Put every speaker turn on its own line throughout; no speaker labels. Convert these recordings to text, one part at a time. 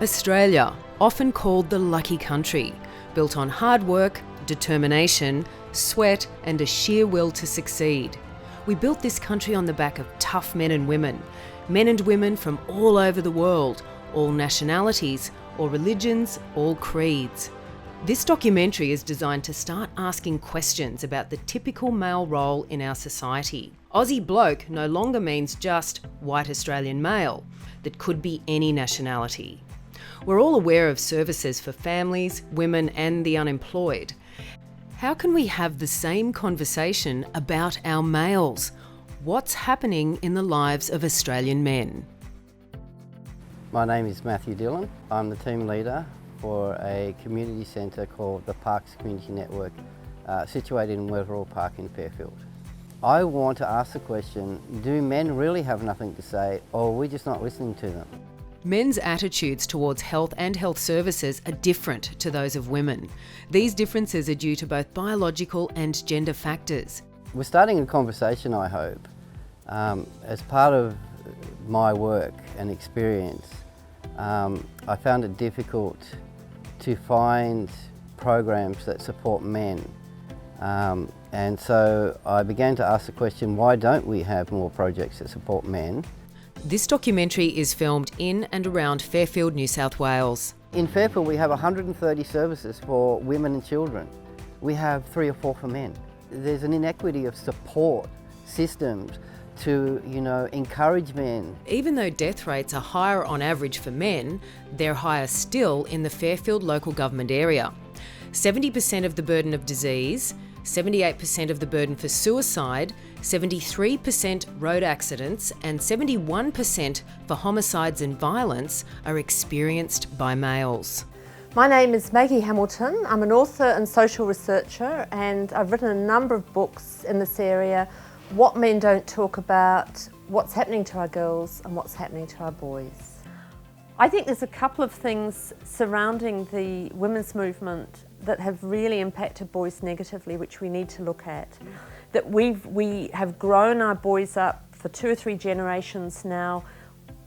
Australia, often called the lucky country, built on hard work, determination, sweat and a sheer will to succeed. We built this country on the back of tough men and women from all over the world, all nationalities, all religions, all creeds. This documentary is designed to start asking questions about the typical male role in our society. Aussie bloke no longer means just white Australian male, that could be any nationality. We're all aware of services for families, women and the unemployed. How can we have the same conversation about our males? What's happening in the lives of Australian men?
My name is Matthew Dillon. I'm the team leader for a community centre called the Parks Community Network, situated in Wetherill Park in Fairfield. I want to ask the question, do men really have nothing to say, or are we just not listening to them?
Men's attitudes towards health and health services are different to those of women. These differences are due to both biological and gender factors.
We're starting a conversation, I hope. As part of my work and experience, I found it difficult to find programs that support men. And so I began to ask the question, why don't we have more projects that support men?
This documentary is filmed in and around Fairfield, New South Wales.
In Fairfield we have 130 services for women and children. We have 3 or 4 for men. There's an inequity of support systems to, encourage men.
Even though death rates are higher on average for men, they're higher still in the Fairfield local government area. 70% of the burden of disease, 78% of the burden for suicide, 73% road accidents and 71% for homicides and violence are experienced by males.
My name is Maggie Hamilton. I'm an author and social researcher, and I've written a number of books in this area: What Men Don't Talk About, What's Happening to Our Girls and What's Happening to Our Boys. I think there's a couple of things surrounding the women's movement that have really impacted boys negatively, which we need to look at. That we have grown our boys up for 2 or 3 generations now,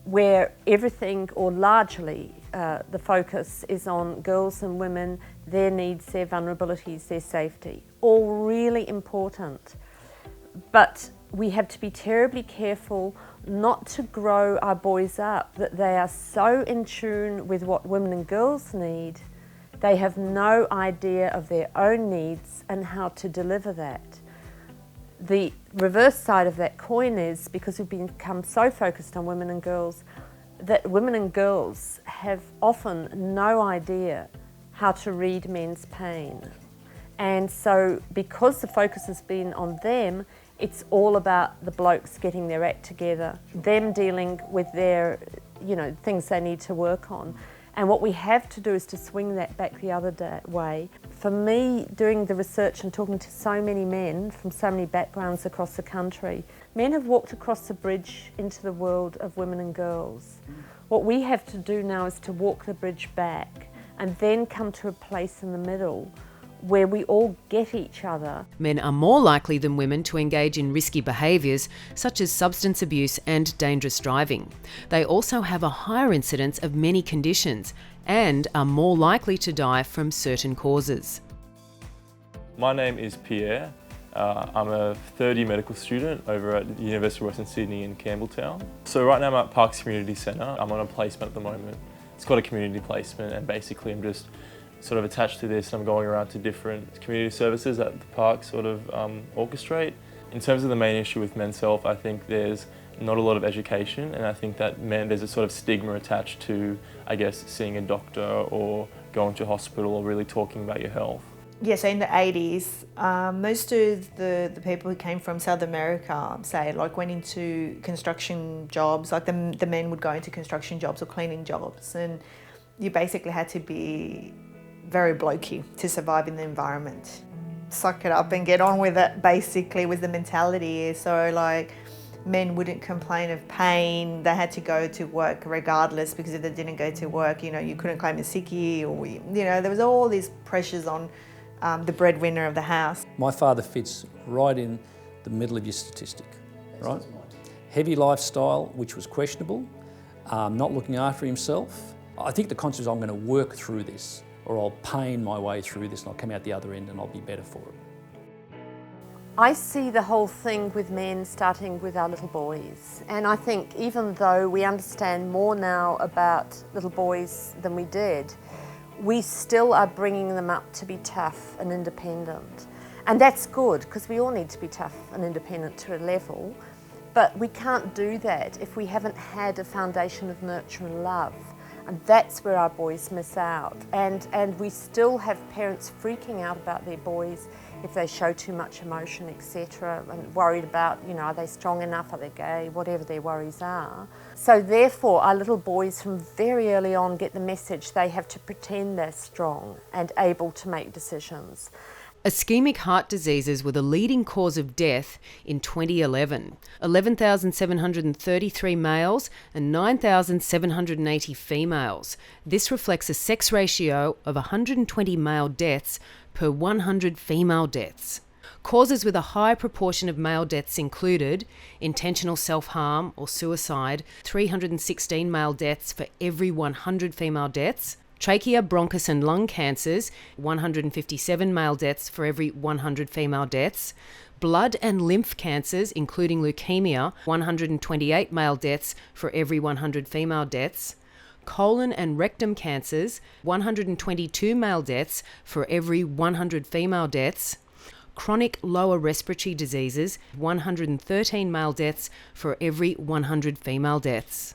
where everything, or largely, the focus is on girls and women, their needs, their vulnerabilities, their safety. All really important. But we have to be terribly careful not to grow our boys up that they are so in tune with what women and girls need, they have no idea of their own needs and how to deliver that. The reverse side of that coin is, because we've become so focused on women and girls, that women and girls have often no idea how to read men's pain. And so because the focus has been on them, it's all about the blokes getting their act together, them dealing with their, things they need to work on. And what we have to do is to swing that back the other way. For me, doing the research and talking to so many men from so many backgrounds across the country, men have walked across the bridge into the world of women and girls. What we have to do now is to walk the bridge back and then come to a place in the middle where we all get each other.
Men are more likely than women to engage in risky behaviours such as substance abuse and dangerous driving. They also have a higher incidence of many conditions and are more likely to die from certain causes.
My name is Pierre. I'm a third year medical student over at the University of Western Sydney in Campbelltown. So right now I'm at Parks Community Centre. I'm on a placement at the moment. It's got a community placement, and basically I'm just sort of attached to this, and I'm going around to different community services that the park sort of orchestrate. In terms of the main issue with men's health, I think there's not a lot of education, and I think that there's a sort of stigma attached to, seeing a doctor or going to hospital or really talking about your health.
Yeah, so in the 80s, most of the people who came from South America, went into construction jobs, the men would go into construction jobs or cleaning jobs, and you basically had to be very blokey to survive in the environment. Suck it up and get on with it, basically, was the mentality. So men wouldn't complain of pain. They had to go to work regardless, because if they didn't go to work, you couldn't claim a sickie, or there was all these pressures on the breadwinner of the house.
My father fits right in the middle of your statistic, right? Heavy lifestyle, which was questionable, not looking after himself, I think the concept is I'm going to work through this, or I'll pain my way through this and I'll come out the other end and I'll be better for it.
I see the whole thing with men starting with our little boys, and I think even though we understand more now about little boys than we did, we still are bringing them up to be tough and independent. And that's good, because we all need to be tough and independent to a level, but we can't do that if we haven't had a foundation of nurture and love. And that's where our boys miss out. And we still have parents freaking out about their boys if they show too much emotion, etc., and worried about, you know, are they strong enough, are they gay, whatever their worries are. So therefore, our little boys from very early on get the message they have to pretend they're strong and able to make decisions.
Ischemic heart diseases were the leading cause of death in 2011. 11,733 males and 9,780 females. This reflects a sex ratio of 120 male deaths per 100 female deaths. Causes with a high proportion of male deaths included intentional self-harm or suicide, 316 male deaths for every 100 female deaths, trachea, bronchus and lung cancers, 157 male deaths for every 100 female deaths. Blood and lymph cancers, including leukemia, 128 male deaths for every 100 female deaths. Colon and rectum cancers, 122 male deaths for every 100 female deaths. Chronic lower respiratory diseases, 113 male deaths for every 100 female deaths.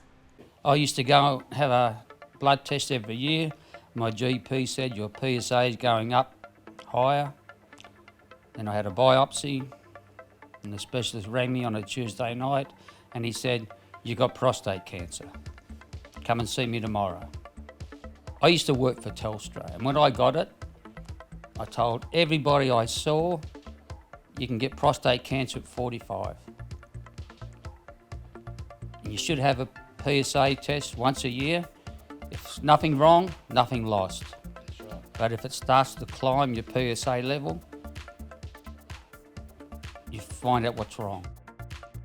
I used to go have a blood test every year. My GP said your PSA is going up higher. Then I had a biopsy, and the specialist rang me on a Tuesday night and he said, "You got prostate cancer. Come and see me tomorrow." I used to work for Telstra, and when I got it, I told everybody I saw, you can get prostate cancer at 45. And you should have a PSA test once a year. If nothing wrong, nothing lost. But if it starts to climb your PSA level, you find out what's wrong.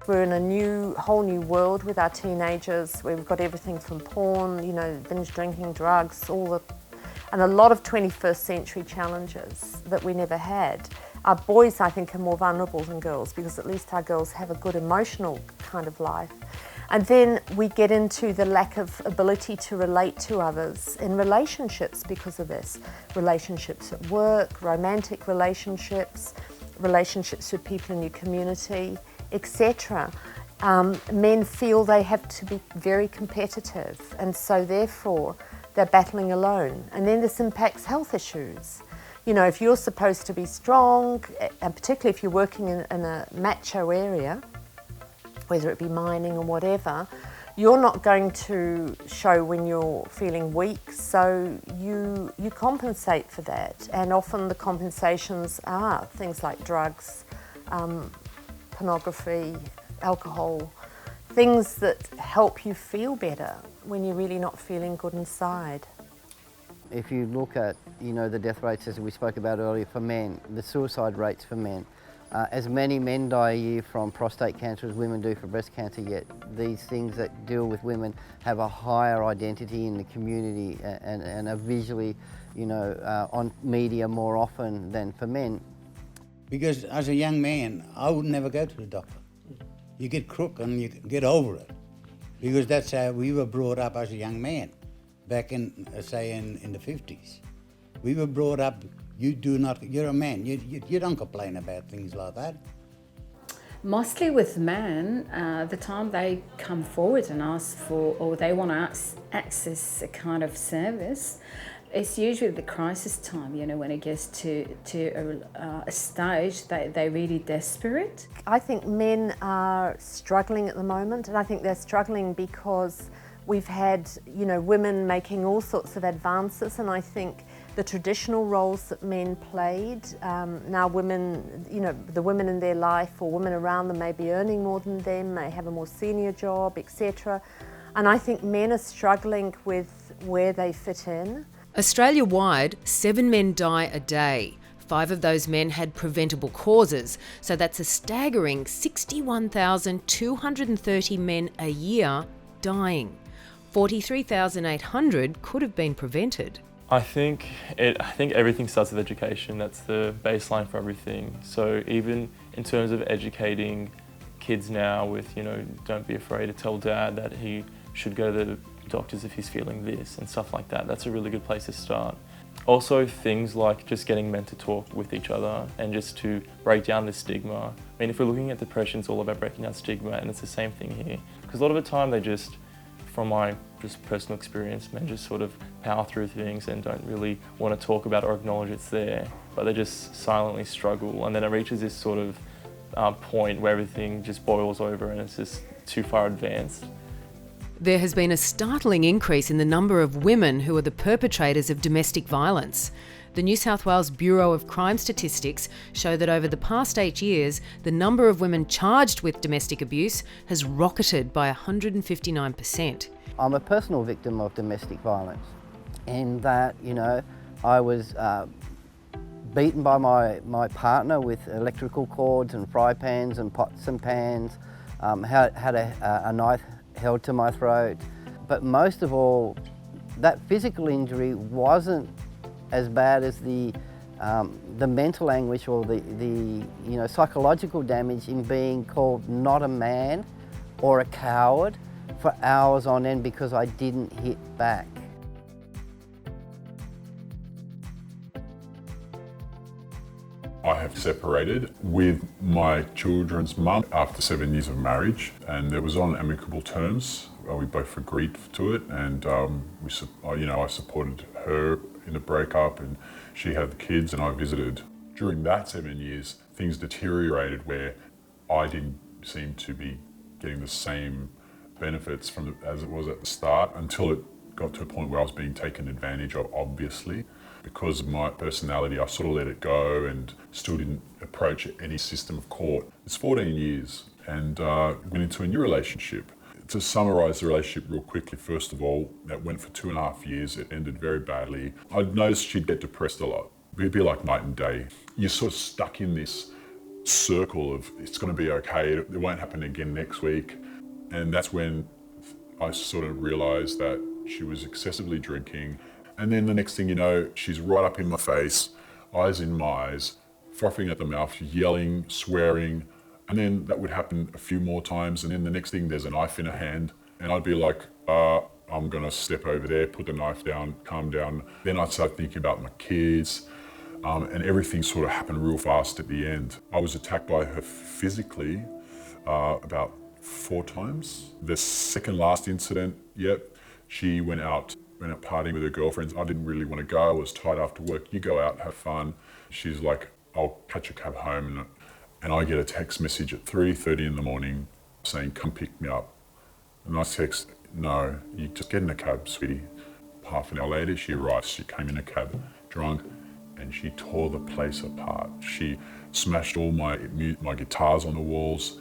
We're in a whole new world with our teenagers, where we've got everything from porn, you know, binge drinking, drugs, and a lot of 21st century challenges that we never had. Our boys, I think, are more vulnerable than girls, because at least our girls have a good emotional kind of life. And then we get into the lack of ability to relate to others in relationships because of this. Relationships at work, romantic relationships, relationships with people in your community, etc. Men feel they have to be very competitive, and so therefore they're battling alone. And then this impacts health issues. You know, if you're supposed to be strong, and particularly if you're working in a macho area, whether it be mining or whatever, you're not going to show when you're feeling weak, so you compensate for that. And often the compensations are things like drugs, pornography, alcohol, things that help you feel better when you're really not feeling good inside.
If you look at, you know, the death rates as we spoke about earlier for men, the suicide rates for men, as many men die a year from prostate cancer as women do for breast cancer, yet these things that deal with women have a higher identity in the community and are visually, you know, on media more often than for men.
Because as a young man, I would never go to the doctor. You get crook and you get over it. Because that's how we were brought up as a young man, back in, say, in the 50s. We were brought up, you're a man, you don't complain about things like that.
Mostly with men, the time they come forward and ask for, or they want to access a kind of service, it's usually the crisis time, you know, when it gets to a stage they're really desperate.
I think men are struggling at the moment, and I think they're struggling because we've had, you know, women making all sorts of advances, and I think the traditional roles that men played, now women, you know, the women in their life or women around them may be earning more than them, may have a more senior job, etc. And I think men are struggling with where they fit in.
Australia-wide, 7 men die a day. 5 of those men had preventable causes, so that's a staggering 61,230 men a year dying. 43,800 could have been prevented.
I think everything starts with education. That's the baseline for everything. So even in terms of educating kids now with, don't be afraid to tell dad that he should go to the doctors if he's feeling this and stuff like that. That's a really good place to start. Also things like just getting men to talk with each other and just to break down the stigma. I mean, if we're looking at depression, it's all about breaking down stigma, and it's the same thing here. Because a lot of the time from my personal experience, men just sort of power through things and don't really want to talk about or acknowledge it's there, but they just silently struggle, and then it reaches this sort of point where everything just boils over and it's just too far advanced.
There has been a startling increase in the number of women who are the perpetrators of domestic violence. The New South Wales Bureau of Crime Statistics show that over the past 8 years, the number of women charged with domestic abuse has rocketed by 159%.
I'm a personal victim of domestic violence in that, I was beaten by my partner with electrical cords and fry pans and pots and pans, had a knife held to my throat. But most of all, that physical injury wasn't as bad as the mental anguish or the psychological damage in being called not a man or a coward for hours on end because I didn't hit back.
I have separated with my children's mum after 7 years of marriage, and it was on amicable terms. We both agreed to it, and I supported her in the breakup, and she had the kids, and I visited. During that 7 years, things deteriorated where I didn't seem to be getting the same benefits as it was at the start, until it got to a point where I was being taken advantage of, obviously. Because of my personality, I sort of let it go and still didn't approach any system of court. It's 14 years and went into a new relationship. To summarise the relationship real quickly, first of all, that went for 2.5 years. It ended very badly. I'd noticed she'd get depressed a lot. It'd be like night and day. You're sort of stuck in this circle of it's going to be okay, it won't happen again next week. And that's when I sort of realised that she was excessively drinking. And then the next thing you know, she's right up in my face, eyes in my eyes, frothing at the mouth, yelling, swearing. And then that would happen a few more times. And then the next thing, there's a knife in her hand. And I'd be like, I'm gonna step over there, put the knife down, calm down. Then I'd start thinking about my kids. And everything sort of happened real fast at the end. I was attacked by her physically about 4 times. The second last incident, she went out partying with her girlfriends. I didn't really want to go. I was tired after work. You go out, have fun. She's like, I'll catch a cab home. And I get a text message at 3:30 in the morning saying, come pick me up. And I text, no, you just get in a cab, sweetie. Half an hour later, she arrives. She came in a cab, drunk, and she tore the place apart. She smashed all my guitars on the walls.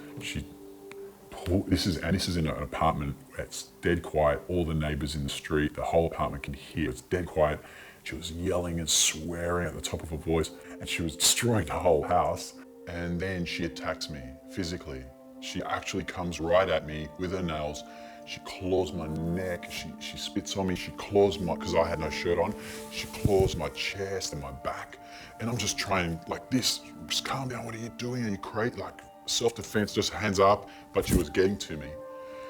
This is in an apartment. It's dead quiet. All the neighbours in the street, the whole apartment can hear. It's dead quiet. She was yelling and swearing at the top of her voice, and she was destroying the whole house. And then she attacks me physically. She actually comes right at me with her nails. She claws my neck. She spits on me. She claws because I had no shirt on. She claws my chest and my back. And I'm just trying like this. Just calm down. What are you doing? Are you crazy? Like, self-defense, just hands up, but she was getting to me.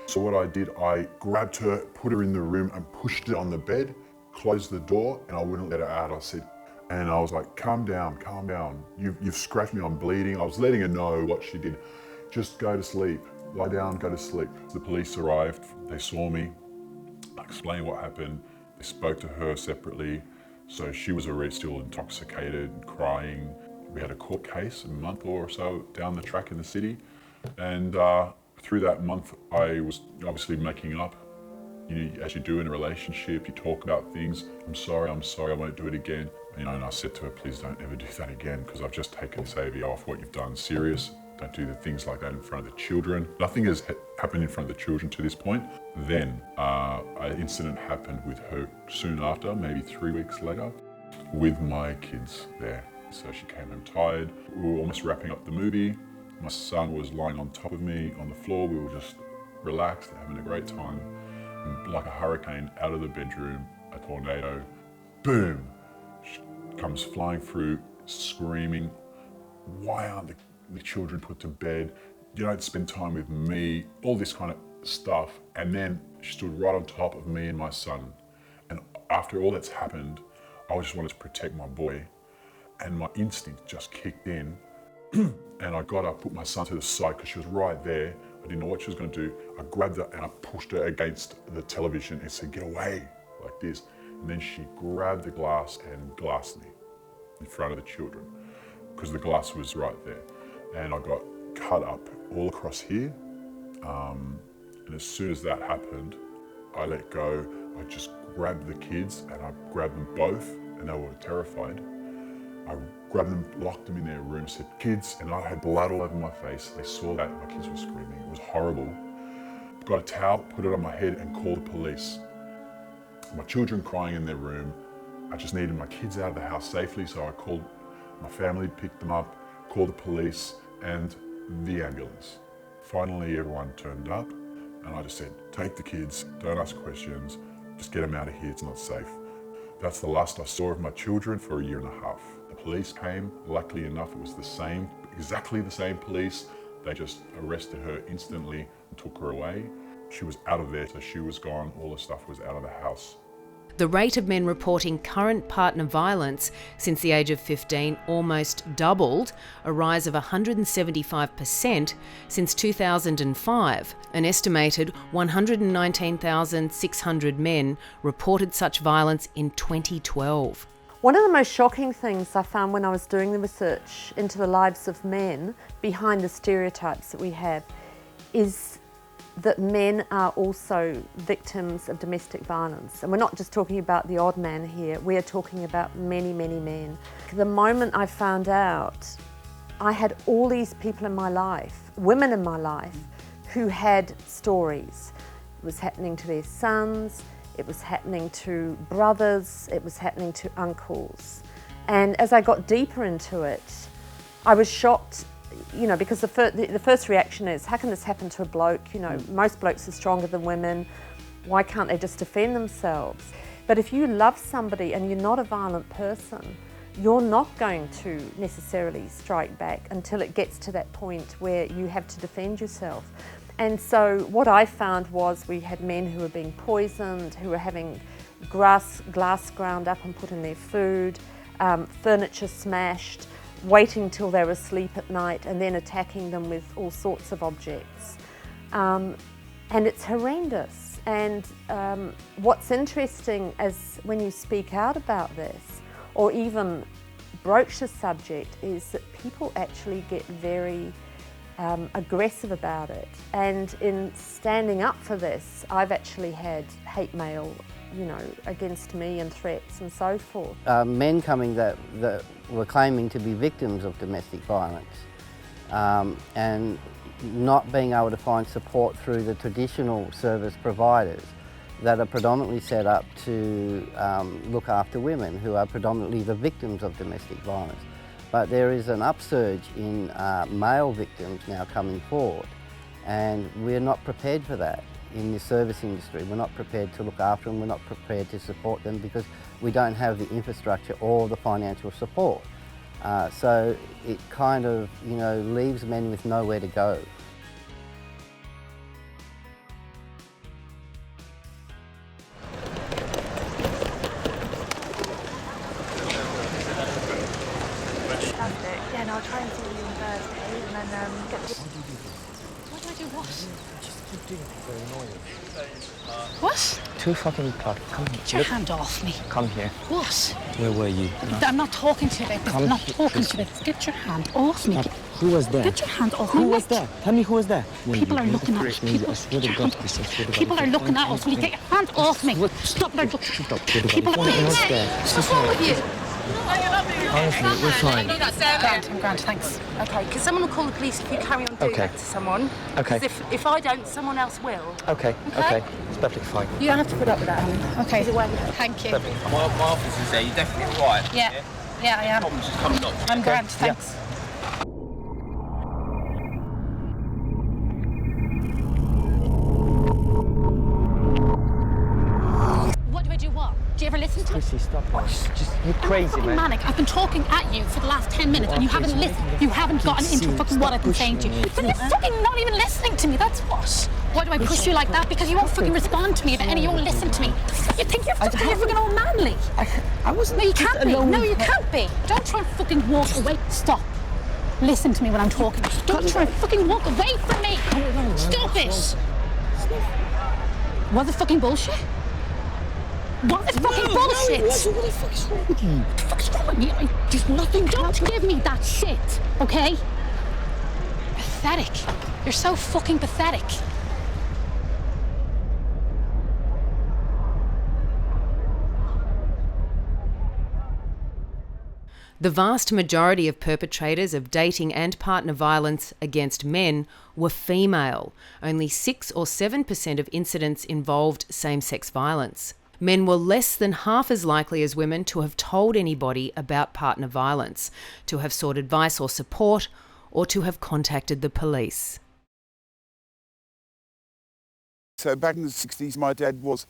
So what I did, I grabbed her, put her in the room and pushed it on the bed, closed the door, and I wouldn't let her out. I was like, calm down. You've scratched me, I'm bleeding. I was letting her know what she did. Just go to sleep, lie down, go to sleep. The police arrived, they saw me, I explained what happened. They spoke to her separately. So she was already still intoxicated, crying. We had a court case a month or so down the track in the city. And through that month, I was obviously making up. As you do in a relationship, you talk about things. I'm sorry, I won't do it again. And I said to her, please don't ever do that again, because I've just taken this AV off. What you've done serious. Don't do the things like that in front of the children. Nothing has happened in front of the children to this point. Then an incident happened with her soon after, maybe 3 weeks later, with my kids there. So she came home tired. We were almost wrapping up the movie. My son was lying on top of me on the floor. We were just relaxed, having a great time. like a hurricane out of the bedroom, a tornado, boom, she comes flying through, screaming, why aren't the children put to bed? You don't spend time with me, all this kind of stuff. And then she stood right on top of me and my son. And after all that's happened, I just wanted to protect my boy. And my instinct just kicked in. And I got up, put my son to the side because she was right there. I didn't know what she was going to do. I grabbed her and I pushed her against the television and said, get away, like this. And then she grabbed the glass and glassed me in front of the children because the glass was right there. And I got cut up all across here. And as soon as that happened, I let go. I just grabbed the kids and I grabbed them both and they were terrified. I grabbed them, locked them in their room, said, kids, and I had blood all over my face. They saw that, my kids were screaming. It was horrible. Got a towel, put it on my head and called the police. My children crying in their room. I just needed my kids out of the house safely, so I called my family, picked them up, called the police and the ambulance. Finally, everyone turned up and I just said, take the kids, don't ask questions, just get them out of here, it's not safe. That's the last I saw of my children for 1.5 years. The police came, luckily enough, it was the same, exactly the same police. They just arrested her instantly and took her away. She was out of there, so she was gone, all the stuff was out of the house.
The rate of men reporting current partner violence since the age of 15 almost doubled, a rise of 175% since 2005. An estimated 119,600 men reported such violence in 2012.
One of the most shocking things I found when I was doing the research into the lives of men behind the stereotypes that we have is that men are also victims of domestic violence. And we're not just talking about the odd man here, we are talking about many, many men. The moment I found out, I had all these people in my life, women in my life, who had stories. It was happening to their sons, it was happening to brothers, it was happening to uncles. And as I got deeper into it, I was shocked, you know, because the first reaction is, how can this happen to a bloke? You know, most blokes are stronger than women. Why can't they just defend themselves? But if you love somebody and you're not a violent person, you're not going to necessarily strike back until it gets to that point where you have to defend yourself. And so what I found was we had men who were being poisoned, who were having glass ground up and put in their food, furniture smashed, waiting till they were asleep at night and then attacking them with all sorts of objects. And it's horrendous. And what's interesting is when you speak out about this, or even broach the subject, is that people actually get very aggressive about it. And in standing up for this, I've actually had hate mail, you know, against me and threats and so forth.
Men coming that were claiming to be victims of domestic violence and not being able to find support through the traditional service providers that are predominantly set up to look after women who are predominantly the victims of domestic violence. But there is an upsurge in male victims now coming forward, and we're not prepared for that in the service industry. We're not prepared to look after them, we're not prepared to support them because we don't have the infrastructure or the financial support. So it kind of, you know, leaves men with nowhere to go.
Yeah, and I'll try and see you on Thursday and then get the...
What do I do what?
Just keep doing it, they're annoying.
What?
Too fucking tough. Come here.
Get your hand off me.
Come here.
What?
Where were you?
I'm not talking to you about this. I'm not talking to you about this. Get your hand off me.
Who was there?
Get your hand off me.
Who was there? Tell me who was there.
People are looking at us.
I swear to God, Chris, I swear to God.
People are looking at us. Will you get your hand off me? Stop. They're looking. People are looking at us. What's wrong with you?
Honestly, we're fine.
I'm grand, thanks. Okay, because someone will call the police if you carry on doing that to someone.
Okay.
Because if I don't, someone else will.
Okay. It's perfectly fine.
You don't have to put up with that, Alan. Okay. Thank you.
My office is there. You're definitely all right.
Yeah, I am.
Problems just come and knock.
I'm grand, thanks.
Chrissy, stop it. You're crazy,
fucking
man.
manic. I've been talking at you for the last 10 minutes and you haven't listened. You haven't gotten into fucking what I've been saying to you. But you're fucking not even listening to me, that's what. Why do I push you like that? Because you won't fucking respond to me and you won't listen to me. You think you're fucking all manly.
I wasn't.
No, you can't be. No, you can't be. Don't try and fucking walk away. Stop. Listen to me when I'm talking. Don't try and fucking walk away from me. Stop it. What the fucking bullshit? What the fucking bullshit?
What the fuck is wrong with you?
What the fuck is wrong with me? There's nothing. Don't give me that shit, okay? Pathetic. You're so fucking pathetic.
The vast majority of perpetrators of dating and partner violence against men were female. Only 6 or 7% of incidents involved same-sex violence. Men were less than half as likely as women to have told anybody about partner violence, to have sought advice or support, or to have contacted the police.
So back in the 60s, my dad was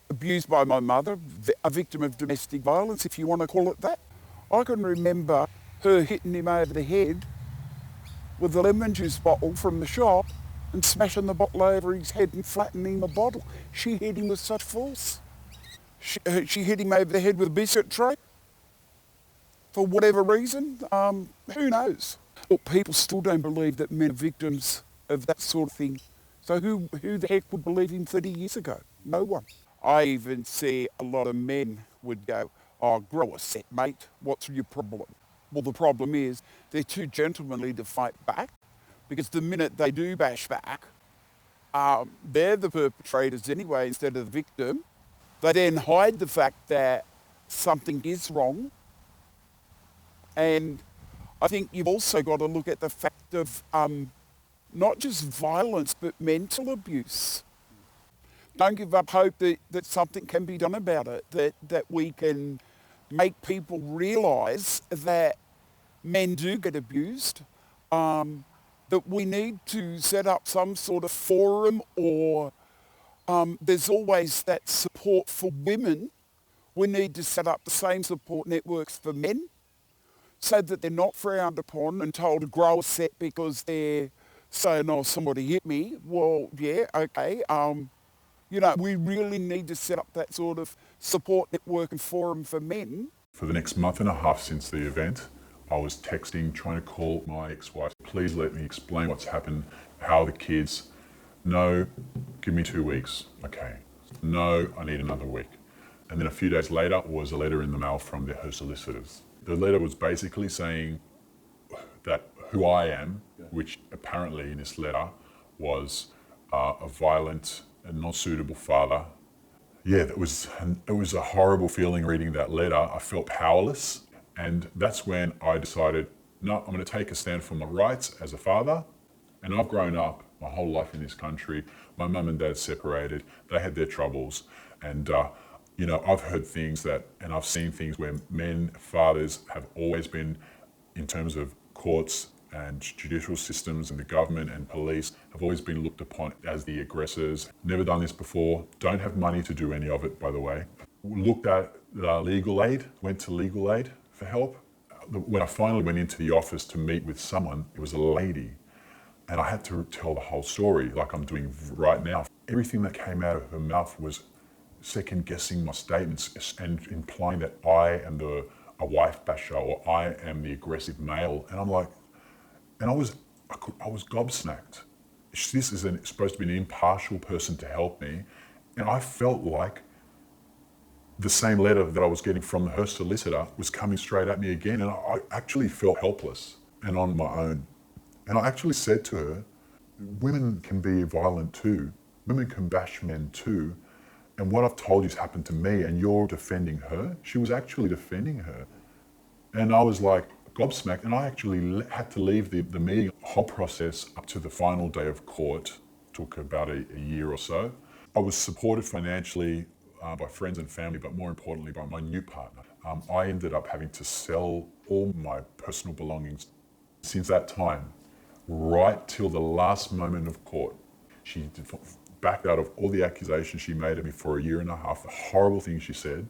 abused by my mother, a victim of domestic violence, if you want to call it that. I can remember her hitting him over the head with a lemon juice bottle from the shop and smashing the bottle over his head and flattening the bottle. She hit him with such force. She hit him over the head with a biscuit tray. For whatever reason, who knows? But people still don't believe that men are victims of that sort of thing. So who the heck would believe him 30 years ago? No one. I even see a lot of men would go, "Oh, grow a set, mate. What's your problem?" Well, the problem is they're too gentlemanly to fight back, because the minute they do bash back, they're the perpetrators anyway instead of the victim. They then hide the fact that something is wrong. And I think you've also got to look at the fact of not just violence, but mental abuse. Don't give up hope that something can be done about it, that we can make people realise that men do get abused, that we need to set up some sort of forum, or there's always that support for women. We need to set up the same support networks for men so that they're not frowned upon and told to grow a set because they're saying, "Oh, somebody hit me." Well, yeah, okay. You know, we really need to set up that sort of support network and forum for men.
For the next month and a half since the event, I was texting, trying to call my ex-wife. "Please let me explain what's happened. How are the kids?" "No, give me 2 weeks." "Okay." "No, I need another week." And then a few days later was a letter in the mail from her solicitors. The letter was basically saying that who I am, which apparently in this letter was a violent and not suitable father. Yeah, it was a horrible feeling reading that letter. I felt powerless, and that's when I decided, no, I'm going to take a stand for my rights as a father. And I've grown up my whole life in this country. My mum and dad separated. They had their troubles, and you know, I've heard things and I've seen things where men, fathers have always been, in terms of courts and judicial systems and the government and police, have always been looked upon as the aggressors. Never done this before, don't have money to do any of it, by the way. Looked at legal aid, went to legal aid for help. When I finally went into the office to meet with someone, it was a lady, and I had to tell the whole story like I'm doing right now. Everything that came out of her mouth was second-guessing my statements and implying that I am a wife basher, or I am the aggressive male. And I'm like, and I was gobsmacked. This is supposed to be an impartial person to help me. And I felt like the same letter that I was getting from her solicitor was coming straight at me again. And I actually felt helpless and on my own. And I actually said to her, women can be violent too. Women can bash men too. And what I've told you has happened to me, and you're defending her. She was actually defending her. And I was like gobsmacked, and I actually had to leave the meeting. The whole process up to the final day of court took about a year or so. I was supported financially by friends and family, but more importantly by my new partner. I ended up having to sell all my personal belongings. Since that time, right till the last moment of court, she backed out of all the accusations she made of me for a year and a half, the horrible things she said.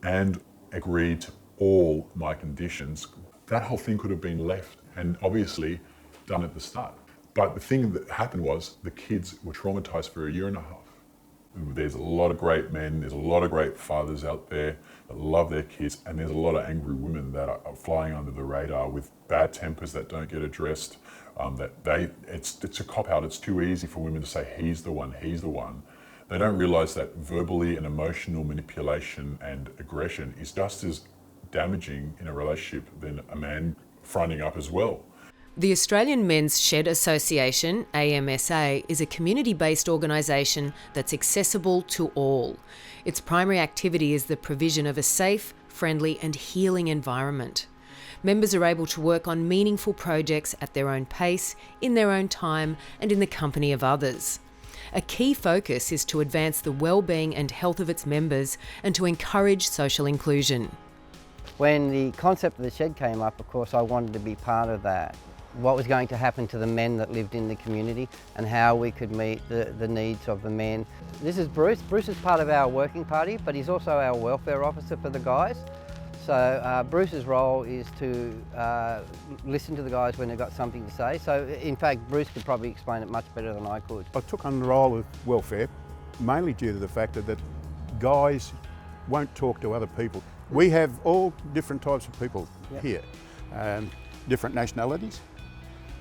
and agreed to all my conditions, that whole thing could have been left and obviously done at the start. But the thing that happened was the kids were traumatized for a year and a half. There's a lot of great men, there's a lot of great fathers out there that love their kids, and there's a lot of angry women that are flying under the radar with bad tempers that don't get addressed. It's a cop-out. It's too easy for women to say, he's the one. They don't realise that verbally and emotional manipulation and aggression is just as damaging in a relationship than a man fronting up as well.
The Australian Men's Shed Association, AMSA, is a community-based organisation that's accessible to all. Its primary activity is the provision of a safe, friendly and healing environment. Members are able to work on meaningful projects at their own pace, in their own time and in the company of others. A key focus is to advance the well-being and health of its members and to encourage social inclusion.
When the concept of the shed came up, of course, I wanted to be part of that. What was going to happen to the men that lived in the community and how we could meet the needs of the men. This is Bruce. Bruce is part of our working party, but he's also our welfare officer for the guys. So Bruce's role is to listen to the guys when they've got something to say. So in fact, Bruce could probably explain it much better than I could.
I took on the role of welfare mainly due to the fact that guys won't talk to other people. We have all different types of people here, different nationalities,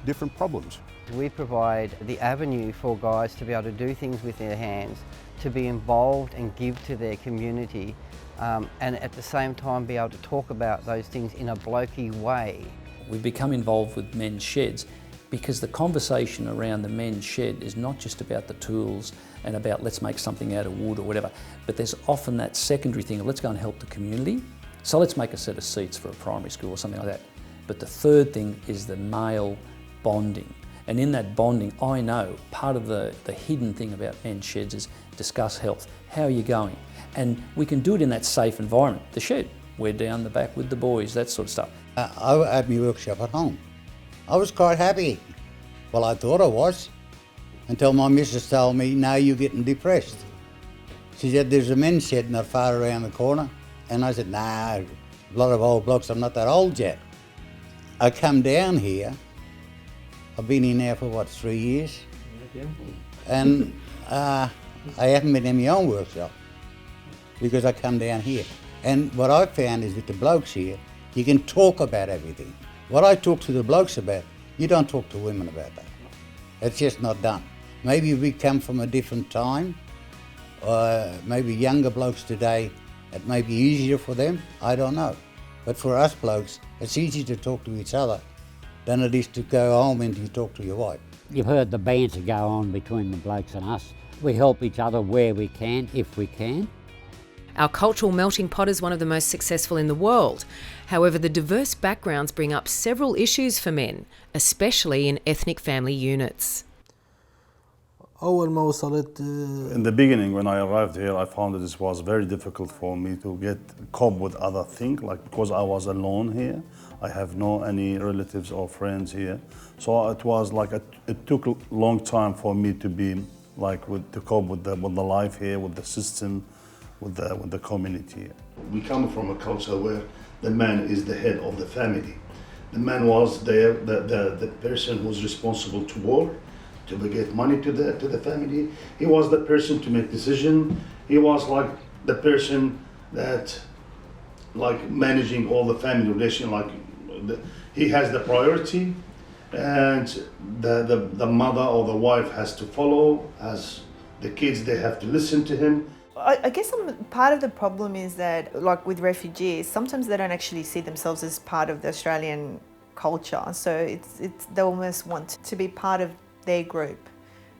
different problems.
We provide the avenue for guys to be able to do things with their hands, to be involved and give to their community, and at the same time be able to talk about those things in a blokey way.
We've become involved with men's sheds because the conversation around the men's shed is not just about the tools and about let's make something out of wood or whatever, but there's often that secondary thing of let's go and help the community. So let's make a set of seats for a primary school or something like that. But the third thing is the male bonding. And in that bonding, I know part of the hidden thing about men's sheds is discuss health. How are you going? And we can do it in that safe environment. The shed, we're down the back with the boys, that sort of stuff.
I had my workshop at home. I was quite happy. Well, I thought I was, until my missus told me, now you're getting depressed. She said, there's a men's shed not far around the corner. And I said, nah, a lot of old blokes, I'm not that old yet. I come down here, I've been in there for what, 3 years? And I haven't been in my own workshop because I come down here. And what I found is with the blokes here, you can talk about everything. What I talk to the blokes about, you don't talk to women about that. It's just not done. Maybe we come from a different time, maybe younger blokes today, it may be easier for them, I don't know. But for us blokes, it's easy to talk to each other than it is to go home and to talk to your wife.
You've heard the banter go on between the blokes and us. We help each other where we can, if we can.
Our cultural melting pot is one of the most successful in the world. However, the diverse backgrounds bring up several issues for men, especially in ethnic family units.
In the beginning, when I arrived here, I found that this was very difficult for me to cope with other things, like because I was alone here. I have any relatives or friends here. So it was like, it took a long time for me to be like, to cope with the life here, with the system, with the community.
We come from a culture where the man is the head of the family. The man was there, the person who was responsible to work, to get money to the family. He was the person to make decision. He was like the person that, like managing all the family relation. Like he has the priority, and the mother or the wife has to follow. As the kids, they have to listen to him.
I guess part of the problem is that, like with refugees, sometimes they don't actually see themselves as part of the Australian culture. So they almost want to be part of their group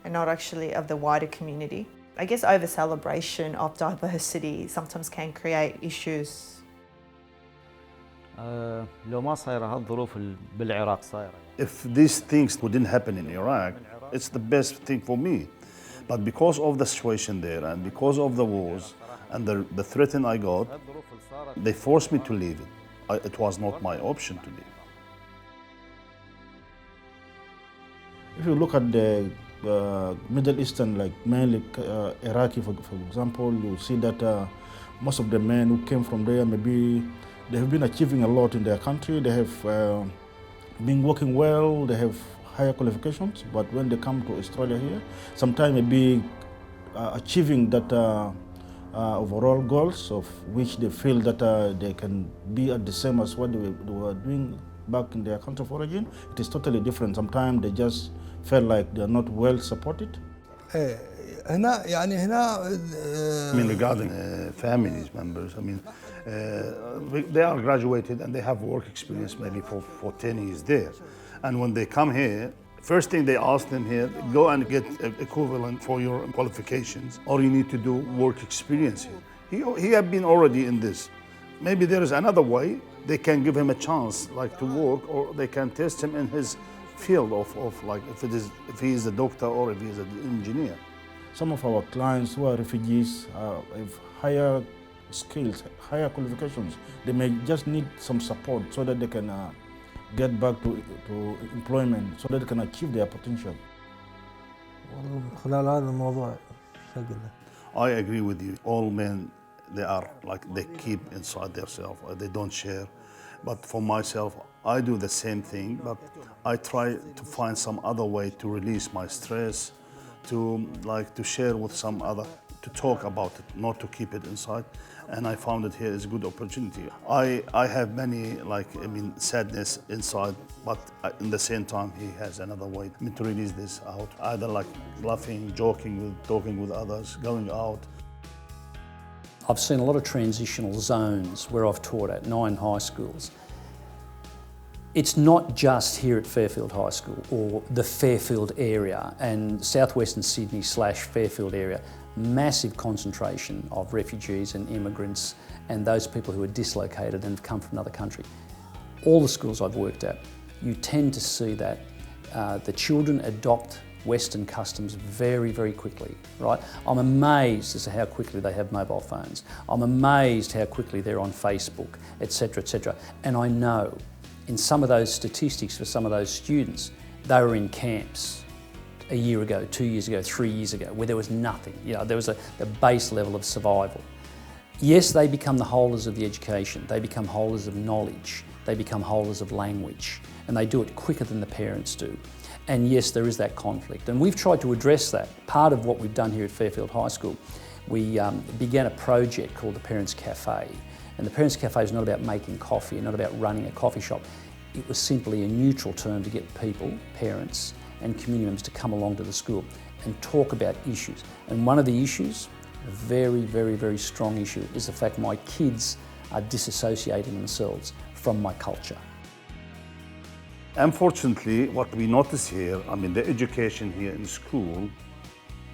and not actually of the wider community. I guess over celebration of diversity sometimes can create issues.
If these things wouldn't happen in Iraq, it's the best thing for me. But because of the situation there and because of the wars and the threat I got, they forced me to leave it. It was not my option to leave.
If you look at the Middle Eastern, like mainly Iraqi, for example, you see that most of the men who came from there, maybe they have been achieving a lot in their country. They have been working well. They have higher qualifications. But when they come to Australia here, sometimes maybe achieving that overall goals of which they feel that they can be at the same as what they were doing back in their country of origin. It is totally different. Sometimes they just felt like they are not well supported.
I mean, regarding families members, I mean, they are graduated and they have work experience maybe for 10 years there. And when they come here, first thing they ask them here, go and get equivalent for your qualifications, or you need to do work experience here. He had been already in this. Maybe there is another way. They can give him a chance like to work, or they can test him in his field of like if he is a doctor or if he is an engineer.
Some of our clients who are refugees have higher skills, higher qualifications. They may just need some support so that they can get back to employment, so that they can achieve their potential.
I agree with you. All men, they are like they keep inside themselves. They don't share. But for myself, I do the same thing, but I try to find some other way to release my stress, to share with some other, to talk about it, not to keep it inside. And I found it here is a good opportunity. I have many sadness inside, but in the same time he has another way to release this out. Either like laughing, joking, talking with others, going out.
I've seen a lot of transitional zones where I've taught at 9 high schools. It's not just here at Fairfield High School or the Fairfield area and southwestern Sydney / Fairfield area. Massive concentration of refugees and immigrants and those people who are dislocated and have come from another country. All the schools I've worked at, you tend to see that the children adopt Western customs very, very quickly, right? I'm amazed as to how quickly they have mobile phones. I'm amazed how quickly they're on Facebook, etc., etc. And I know in some of those statistics for some of those students, they were in camps a year ago, 2 years ago, 3 years ago, where there was nothing. You know, there was the base level of survival. Yes, they become the holders of the education. They become holders of knowledge. They become holders of language. And they do it quicker than the parents do. And yes, there is that conflict. And we've tried to address that. Part of what we've done here at Fairfield High School, we began a project called the Parents Cafe. And the Parents Cafe is not about making coffee, not about running a coffee shop. It was simply a neutral term to get people, parents, and community members to come along to the school and talk about issues. And one of the issues, a very, very, very strong issue, is the fact my kids are disassociating themselves from my culture.
Unfortunately, what we notice here, I mean, the education here in school,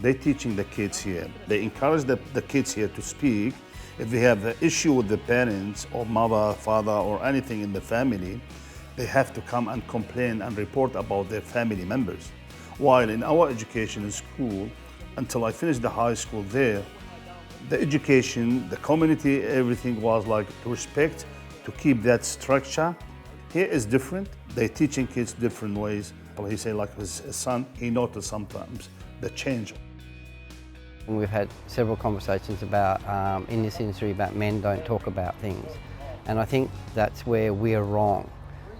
they're teaching the kids here. They encourage the kids here to speak. If they have an issue with the parents or mother, father, or anything in the family, they have to come and complain and report about their family members. While in our education in school, until I finished the high school there, the education, the community, everything was like to respect, to keep that structure. Here is different. They're teaching kids different ways. He say like his son, he noticed sometimes the change.
We've had several conversations about, in this industry, about men don't talk about things. And I think that's where we're wrong.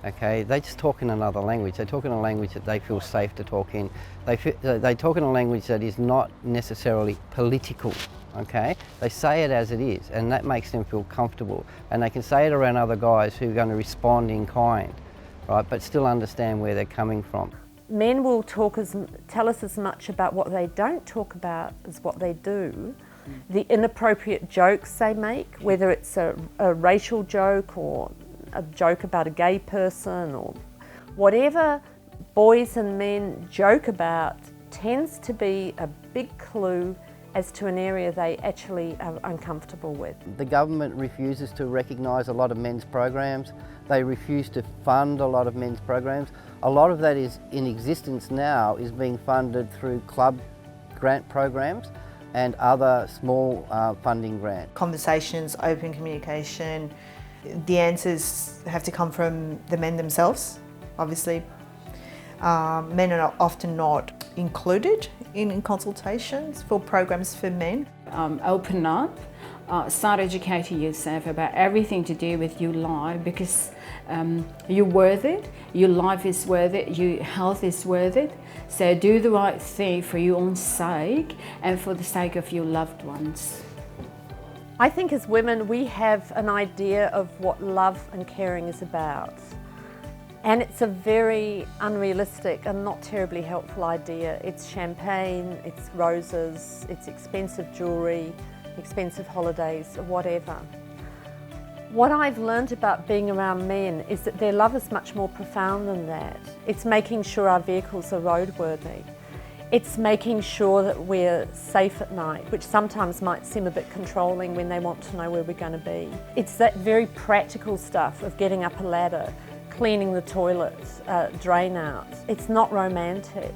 Okay, they just talk in another language. They talk in a language that they feel safe to talk in. They talk in a language that is not necessarily political. Okay, they say it as it is, and that makes them feel comfortable. And they can say it around other guys who are going to respond in kind, right? But still understand where they're coming from.
Men will tell us as much about what they don't talk about as what they do. The inappropriate jokes they make, whether it's a racial joke or a joke about a gay person, or whatever boys and men joke about tends to be a big clue as to an area they actually are uncomfortable with.
The government refuses to recognise a lot of men's programs. They refuse to fund a lot of men's programs. A lot of that is in existence now is being funded through club grant programs and other small funding grants.
Conversations, open communication, the answers have to come from the men themselves, obviously. Men are often not included in consultations for programs for men.
Open up, Start educating yourself about everything to do with your life, because you're worth it, your life is worth it, your health is worth it. So do the right thing for your own sake and for the sake of your loved ones.
I think as women we have an idea of what love and caring is about. And it's a very unrealistic and not terribly helpful idea. It's champagne, it's roses, it's expensive jewellery, expensive holidays, or whatever. What I've learned about being around men is that their love is much more profound than that. It's making sure our vehicles are roadworthy. It's making sure that we're safe at night, which sometimes might seem a bit controlling when they want to know where we're going to be. It's that very practical stuff of getting up a ladder, cleaning the toilets, drain out. It's not romantic.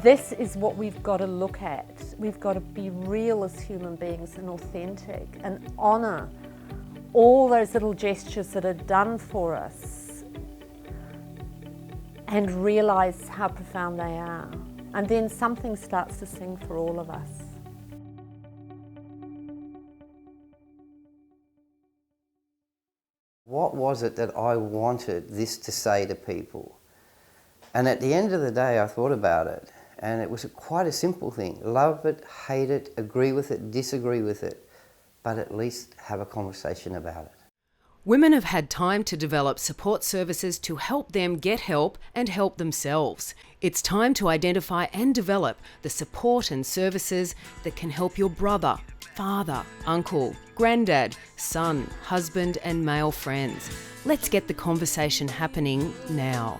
This is what we've got to look at. We've got to be real as human beings and authentic and honour all those little gestures that are done for us and realise how profound they are. And then something starts to sing for all of us.
What was it that I wanted this to say to people? And at the end of the day, I thought about it, and it was quite a simple thing. Love it, hate it, agree with it, disagree with it, but at least have a conversation about it.
Women have had time to develop support services to help them get help and help themselves. It's time to identify and develop the support and services that can help your brother, father, uncle, granddad, son, husband and male friends. Let's get the conversation happening now.